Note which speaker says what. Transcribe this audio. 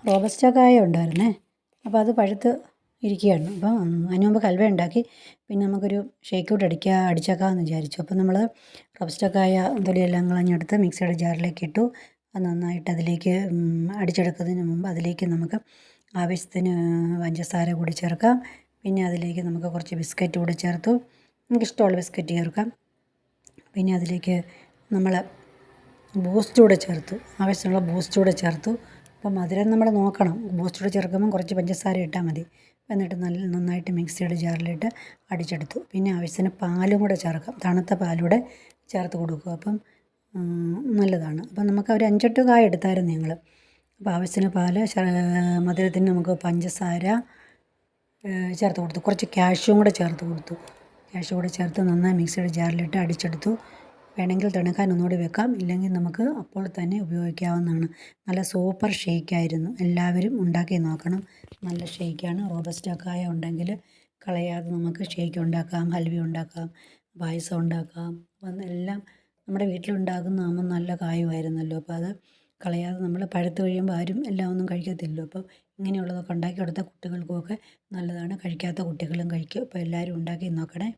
Speaker 1: Robusta കായ ഉണ്ടായിരുന്നേ. അപ്പോൾ അത് പഴുത്ത് ഇരിക്കുകയാണ്. അപ്പം അതിന് മുമ്പ് ഹൽവ ഉണ്ടാക്കി. പിന്നെ നമുക്കൊരു ഷേക്ക് ഔട്ട് അടിച്ചേക്കാമെന്ന് വിചാരിച്ചു. അപ്പം നമ്മൾ റോബസ്റ്റ കായ തൊലിയെല്ലാം കളഞ്ഞെടുത്ത് മിക്സിയുടെ ജാറിലേക്ക് ഇട്ടു. അത് നന്നായിട്ട് അതിലേക്ക് അടിച്ചെടുക്കുന്നതിന് മുമ്പ് അതിലേക്ക് നമുക്ക് ആവശ്യത്തിന് പഞ്ചസാര കൂടി ചേർക്കാം. പിന്നെ അതിലേക്ക് നമുക്ക് കുറച്ച് ബിസ്ക്കറ്റ് കൂടി ചേർത്തു. നമുക്കിഷ്ടമുള്ള ബിസ്ക്കറ്റ് ചേർക്കാം. പിന്നെ അതിലേക്ക് നമ്മൾ ബൂസ്റ്റ് കൂടെ ചേർത്തു. ആവശ്യമുള്ള ബൂസ്റ്റ് കൂടെ ചേർത്തു. അപ്പം മധുരം നമ്മൾ നോക്കണം. ബൂസ്റ്റ് കൂടെ ചേർക്കുമ്പം കുറച്ച് പഞ്ചസാര ഇട്ടാൽ മതി. എന്നിട്ട് നന്നായിട്ട് മിക്സിയുടെ ജാറിലിട്ട് അടിച്ചെടുത്തു. പിന്നെ ആവശ്യത്തിന് പാലും കൂടെ ചേർക്കാം. തണുത്ത പാലൂടെ ചേർത്ത് കൊടുക്കുക. അപ്പം നല്ലതാണ്. അപ്പം നമുക്ക് ഒരു 5-8 കായ എടുത്തായിരുന്നു ഞങ്ങൾ. അപ്പോൾ ആവശ്യത്തിന് പാല്, മധുരത്തിന് നമുക്ക് പഞ്ചസാര ചേർത്ത് കൊടുത്തു. കുറച്ച് കാഷ്യൂം കൂടെ ചേർത്ത് കൊടുത്തു. കാഷ്യൂ കൂടെ ചേർത്ത് നന്നായി മിക്സിയുടെ ജാറിലിട്ട് അടിച്ചെടുത്തു. വേണമെങ്കിൽ തണുക്കാൻ ഒന്നുകൂടി വെക്കാം. ഇല്ലെങ്കിൽ നമുക്ക് അപ്പോൾ തന്നെ ഉപയോഗിക്കാവുന്നതാണ്. നല്ല സൂപ്പർ ഷേക്കായിരുന്നു. എല്ലാവരും ഉണ്ടാക്കി നോക്കണം. നല്ല ഷേക്കാണ്. റോബസ്റ്റ കായ ഉണ്ടെങ്കിൽ കളയാതെ നമുക്ക് ഷേക്ക് ഉണ്ടാക്കാം, ഹൽവ ഉണ്ടാക്കാം, പായസം ഉണ്ടാക്കാം. എല്ലാം നമ്മുടെ വീട്ടിലുണ്ടാകുന്നതാകുമ്പോൾ നല്ല കായുമായിരുന്നല്ലോ. അപ്പോൾ അത് കളയാതെ നമ്മൾ പഴുത്ത് കഴിയുമ്പോൾ ആരും എല്ലാം ഒന്നും കഴിക്കത്തില്ലല്ലോ. അപ്പോൾ ഇങ്ങനെയുള്ളതൊക്കെ ഉണ്ടാക്കി കൊടുത്താൽ കുട്ടികൾക്കുമൊക്കെ നല്ലതാണ്. കഴിക്കാത്ത കുട്ടികളും കഴിക്കും. അപ്പോൾ എല്ലാവരും ഉണ്ടാക്കി നോക്കണേ.